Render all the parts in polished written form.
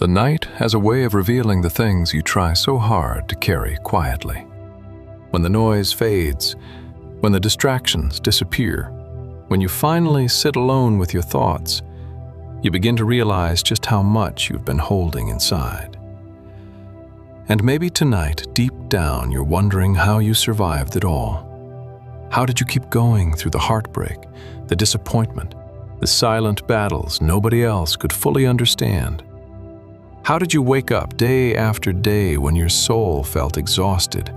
The night has a way of revealing the things you try so hard to carry quietly. When the noise fades, when the distractions disappear, when you finally sit alone with your thoughts, you begin to realize just how much you've been holding inside. And maybe tonight, deep down, you're wondering how you survived it all. How did you keep going through the heartbreak, the disappointment, the silent battles nobody else could fully understand? How did you wake up day after day when your soul felt exhausted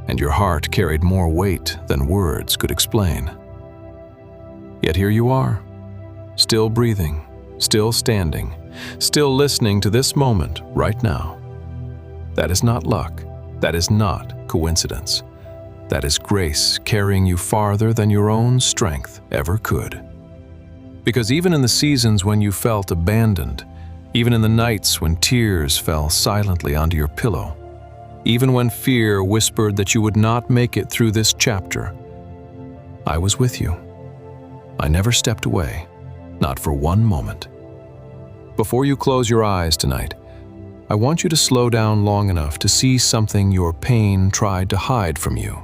and your heart carried more weight than words could explain? Yet here you are, still breathing, still standing, still listening to this moment right now. That is not luck. That is not coincidence. That is grace carrying you farther than your own strength ever could. Because even in the seasons when you felt abandoned, even in the nights when tears fell silently onto your pillow, even when fear whispered that you would not make it through this chapter, I was with you. I never stepped away, not for one moment. Before you close your eyes tonight, I want you to slow down long enough to see something your pain tried to hide from you.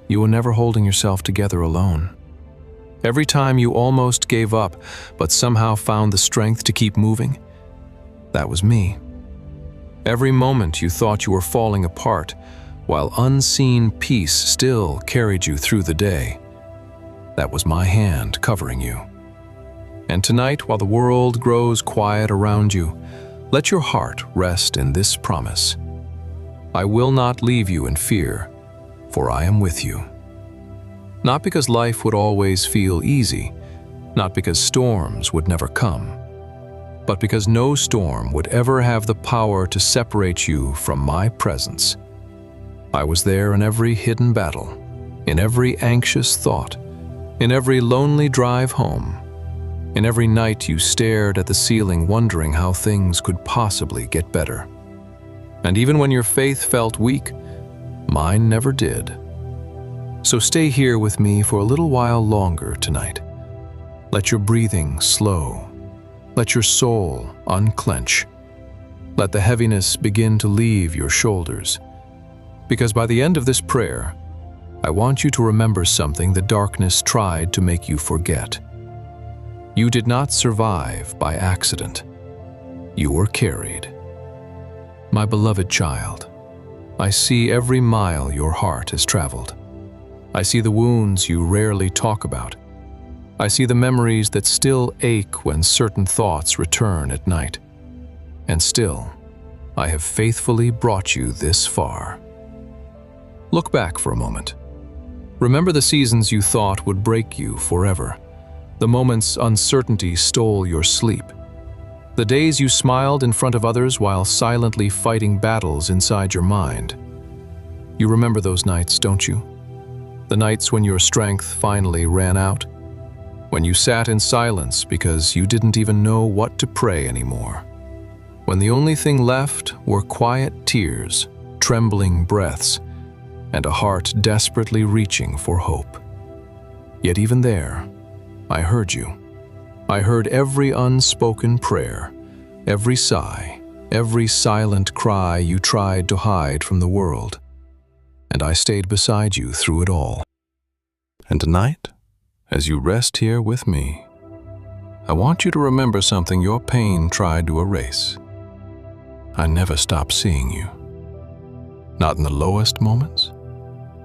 You were never holding yourself together alone. Every time you almost gave up, but somehow found the strength to keep moving, that was me. Every moment you thought you were falling apart, while unseen peace still carried you through the day, that was my hand covering you. And tonight, while the world grows quiet around you, let your heart rest in this promise. I will not leave you in fear, for I am with you. Not because life would always feel easy, not because storms would never come, but because no storm would ever have the power to separate you from my presence. I was there in every hidden battle, in every anxious thought, in every lonely drive home, in every night you stared at the ceiling wondering how things could possibly get better. And even when your faith felt weak, mine never did. So stay here with me for a little while longer tonight. Let your breathing slow. Let your soul unclench. Let the heaviness begin to leave your shoulders. Because by the end of this prayer, I want you to remember something the darkness tried to make you forget. You did not survive by accident. You were carried. My beloved child, I see every mile your heart has traveled. I see the wounds you rarely talk about. I see the memories that still ache when certain thoughts return at night. And still, I have faithfully brought you this far. Look back for a moment. Remember the seasons you thought would break you forever. The moments uncertainty stole your sleep. The days you smiled in front of others while silently fighting battles inside your mind. You remember those nights, don't you? The nights when your strength finally ran out, when you sat in silence because you didn't even know what to pray anymore, when the only thing left were quiet tears, trembling breaths, and a heart desperately reaching for hope. Yet even there, I heard you. I heard every unspoken prayer, every sigh, every silent cry you tried to hide from the world. And I stayed beside you through it all. And tonight, as you rest here with me, I want you to remember something your pain tried to erase. I never stopped seeing you. Not in the lowest moments,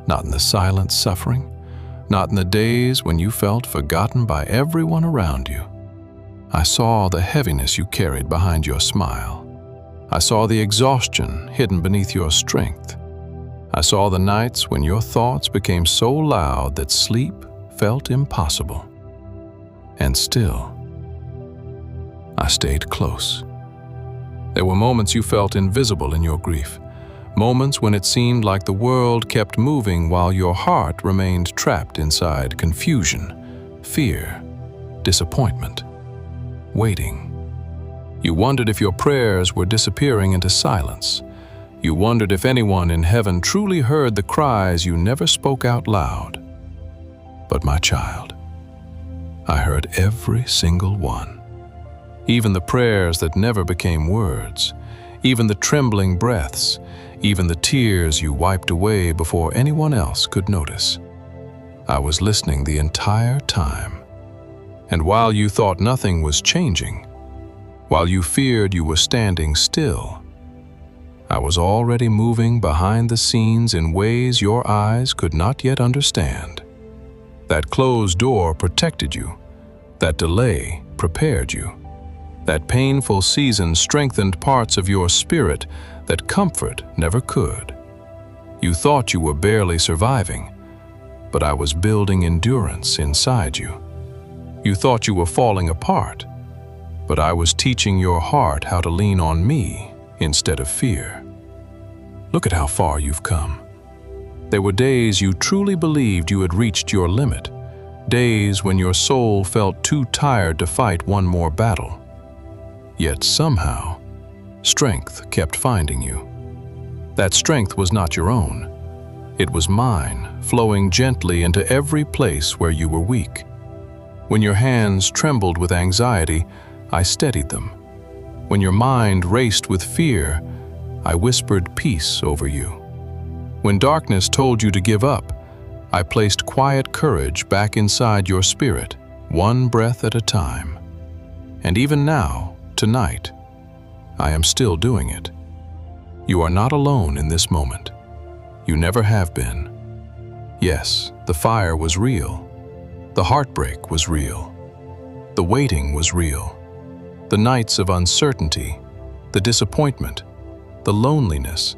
not in the silent suffering, not in the days when you felt forgotten by everyone around you. I saw the heaviness you carried behind your smile. I saw the exhaustion hidden beneath your strength. I saw the nights when your thoughts became so loud that sleep felt impossible. And still, I stayed close. There were moments you felt invisible in your grief, moments when it seemed like the world kept moving while your heart remained trapped inside confusion, fear, disappointment, waiting. You wondered if your prayers were disappearing into silence. You wondered if anyone in heaven truly heard the cries you never spoke out loud. But my child, I heard every single one. even the prayers that never became words, even the trembling breaths, even the tears you wiped away before anyone else could notice. I was listening the entire time. And while you thought nothing was changing, while you feared you were standing still, I was already moving behind the scenes in ways your eyes could not yet understand. That closed door protected you. That delay prepared you. That painful season strengthened parts of your spirit that comfort never could. You thought you were barely surviving, but I was building endurance inside you. You thought you were falling apart, but I was teaching your heart how to lean on me instead of fear. Look at how far you've come. There were days you truly believed you had reached your limit, days when your soul felt too tired to fight one more battle. Yet somehow, strength kept finding you. That strength was not your own. It was mine, flowing gently into every place where you were weak. When your hands trembled with anxiety, I steadied them. When your mind raced with fear, I whispered peace over you. When darkness told you to give up, I placed quiet courage back inside your spirit, one breath at a time. And even now, tonight, I am still doing it. You are not alone in this moment. You never have been. Yes, the fire was real. The heartbreak was real. The waiting was real. The nights of uncertainty, the disappointment, the loneliness,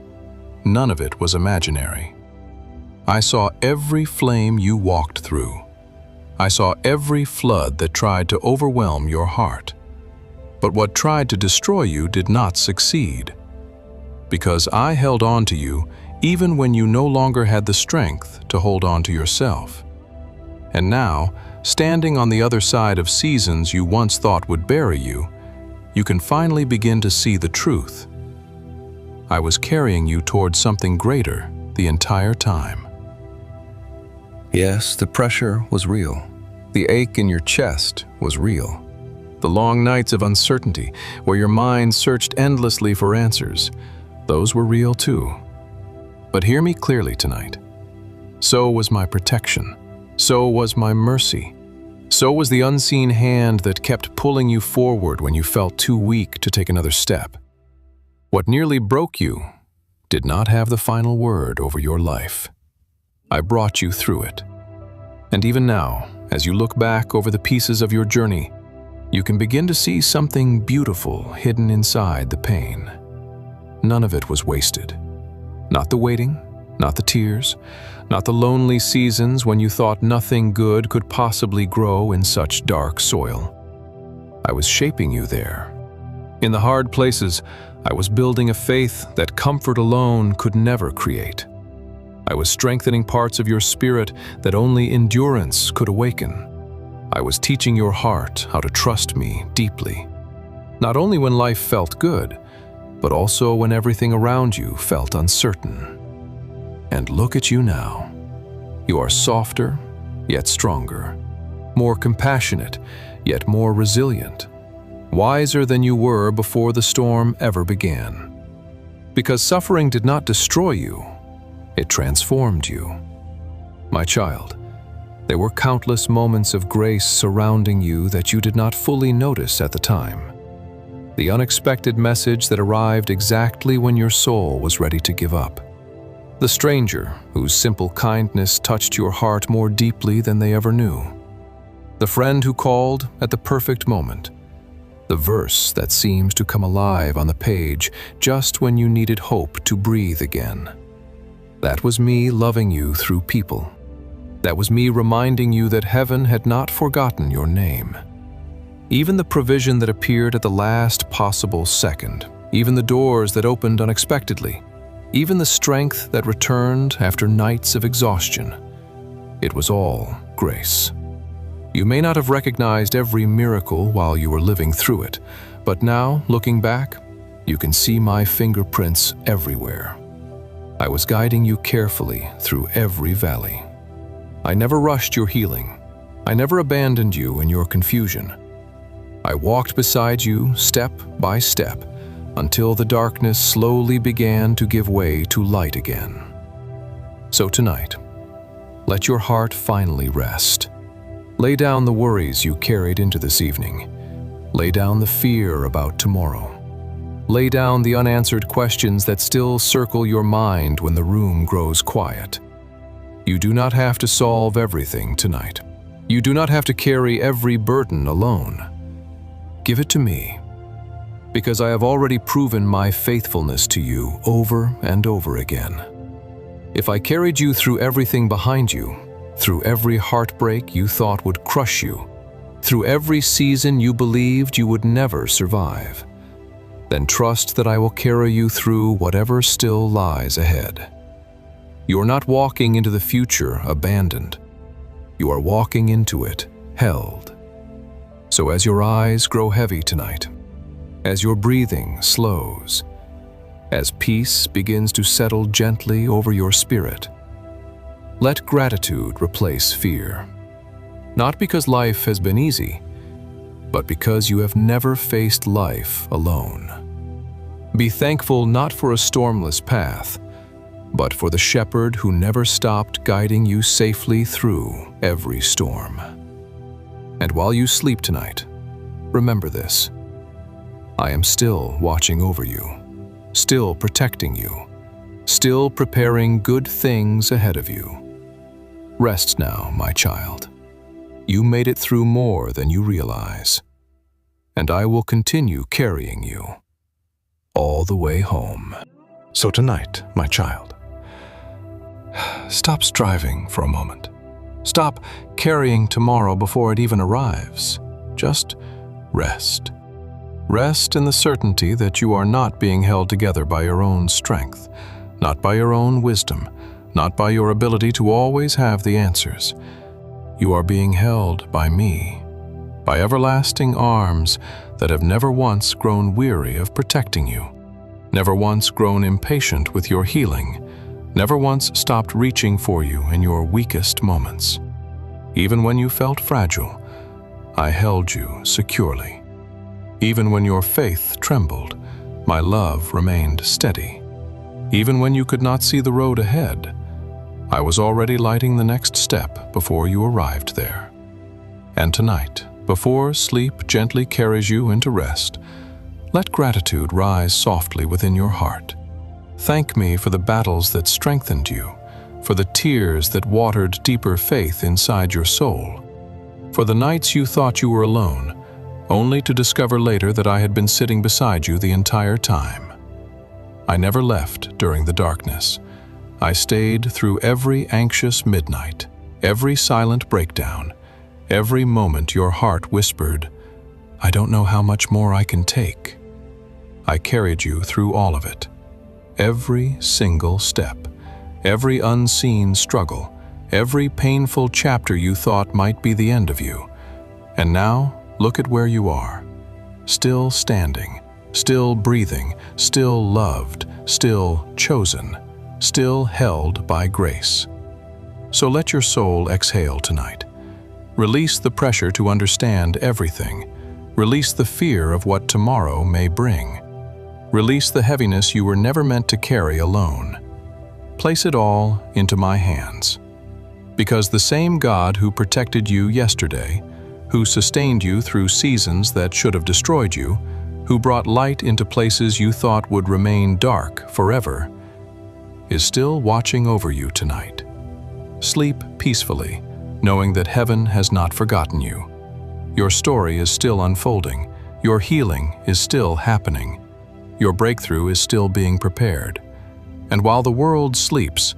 none of it was imaginary. I saw every flame you walked through. I saw every flood that tried to overwhelm your heart. But what tried to destroy you did not succeed. Because I held on to you even when you no longer had the strength to hold on to yourself. And now, standing on the other side of seasons you once thought would bury you, you can finally begin to see the truth. I was carrying you towards something greater the entire time. Yes, the pressure was real. The ache in your chest was real. The long nights of uncertainty, where your mind searched endlessly for answers, those were real too. But hear me clearly tonight. So was my protection. So was my mercy. So was the unseen hand that kept pulling you forward when you felt too weak to take another step. What nearly broke you did not have the final word over your life. I brought you through it. And even now, as you look back over the pieces of your journey, you can begin to see something beautiful hidden inside the pain. None of it was wasted. Not the waiting, not the tears, not the lonely seasons when you thought nothing good could possibly grow in such dark soil. I was shaping you there. In the hard places, I was building a faith that comfort alone could never create. I was strengthening parts of your spirit that only endurance could awaken. I was teaching your heart how to trust me deeply, not only when life felt good, but also when everything around you felt uncertain. And look at you now. You are softer, yet stronger, more compassionate, yet more resilient, wiser than you were before the storm ever began. Because suffering did not destroy you, it transformed you. My child, there were countless moments of grace surrounding you that you did not fully notice at the time. The unexpected message that arrived exactly when your soul was ready to give up. The stranger whose simple kindness touched your heart more deeply than they ever knew. The friend who called at the perfect moment. The verse that seems to come alive on the page just when you needed hope to breathe again. That was me loving you through people. That was me reminding you that heaven had not forgotten your name. Even the provision that appeared at the last possible second, even the doors that opened unexpectedly, even the strength that returned after nights of exhaustion, it was all grace. You may not have recognized every miracle while you were living through it, but now, looking back, you can see my fingerprints everywhere. I was guiding you carefully through every valley. I never rushed your healing. I never abandoned you in your confusion. I walked beside you step by step until the darkness slowly began to give way to light again. So tonight, let your heart finally rest. Lay down the worries you carried into this evening. Lay down the fear about tomorrow. Lay down the unanswered questions that still circle your mind when the room grows quiet. You do not have to solve everything tonight. You do not have to carry every burden alone. Give it to me, because I have already proven my faithfulness to you over and over again. If I carried you through everything behind you, through every heartbreak you thought would crush you, through every season you believed you would never survive, then trust that I will carry you through whatever still lies ahead. You're not walking into the future abandoned. You are walking into it held. So as your eyes grow heavy tonight, as your breathing slows, as peace begins to settle gently over your spirit, let gratitude replace fear. Not because life has been easy, but because you have never faced life alone. Be thankful not for a stormless path, but for the shepherd who never stopped guiding you safely through every storm. And while you sleep tonight, remember this: I am still watching over you, still protecting you, still preparing good things ahead of you. Rest now, my child. You made it through more than you realize, and I will continue carrying you all the way home. So tonight, my child, stop striving for a moment. Stop carrying tomorrow before it even arrives. Just rest. Rest in the certainty that you are not being held together by your own strength, not by your own wisdom, not by your ability to always have the answers. You are being held by me, by everlasting arms that have never once grown weary of protecting you, never once grown impatient with your healing, never once stopped reaching for you in your weakest moments. Even when you felt fragile, I held you securely. Even when your faith trembled, my love remained steady. Even when you could not see the road ahead, I was already lighting the next step before you arrived there. And tonight, before sleep gently carries you into rest, let gratitude rise softly within your heart. Thank me for the battles that strengthened you, for the tears that watered deeper faith inside your soul, for the nights you thought you were alone, only to discover later that I had been sitting beside you the entire time. I never left during the darkness. I stayed through every anxious midnight, every silent breakdown, every moment your heart whispered, "I don't know how much more I can take." I carried you through all of it. Every single step, every unseen struggle, every painful chapter you thought might be the end of you. And now, look at where you are. Still standing, still breathing, still loved, still chosen, still held by grace. So let your soul exhale tonight. Release the pressure to understand everything. Release the fear of what tomorrow may bring. Release the heaviness you were never meant to carry alone. Place it all into my hands. Because the same God who protected you yesterday, who sustained you through seasons that should have destroyed you, who brought light into places you thought would remain dark forever, is still watching over you tonight. Sleep peacefully, knowing that heaven has not forgotten you. Your story is still unfolding. Your healing is still happening. Your breakthrough is still being prepared. And while the world sleeps,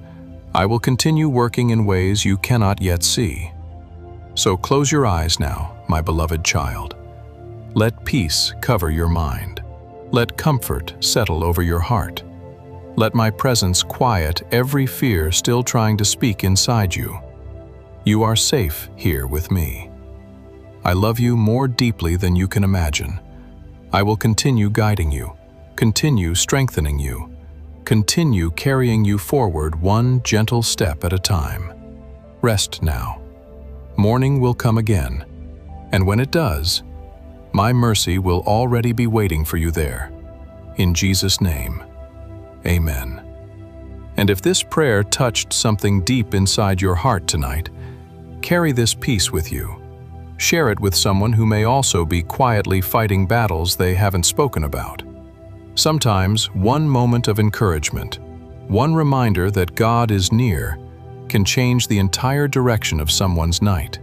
I will continue working in ways you cannot yet see. So close your eyes now, my beloved child. Let peace cover your mind. Let comfort settle over your heart. Let my presence quiet every fear still trying to speak inside you. You are safe here with me. I love you more deeply than you can imagine. I will continue guiding you, continue strengthening you, continue carrying you forward one gentle step at a time. Rest now. Morning will come again, and when it does, My mercy will already be waiting for you there. In Jesus' name, amen. And if this prayer touched something deep inside your heart tonight, carry this peace with you. Share it with someone who may also be quietly fighting battles they haven't spoken about. Sometimes one moment of encouragement, one reminder that God is near, can change the entire direction of someone's night.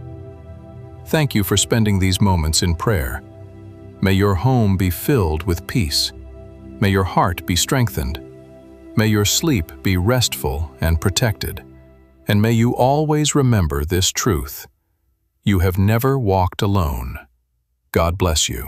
Thank you for spending these moments in prayer. May your home be filled with peace. May your heart be strengthened. May your sleep be restful and protected. And may you always remember this truth: you have never walked alone. God bless you.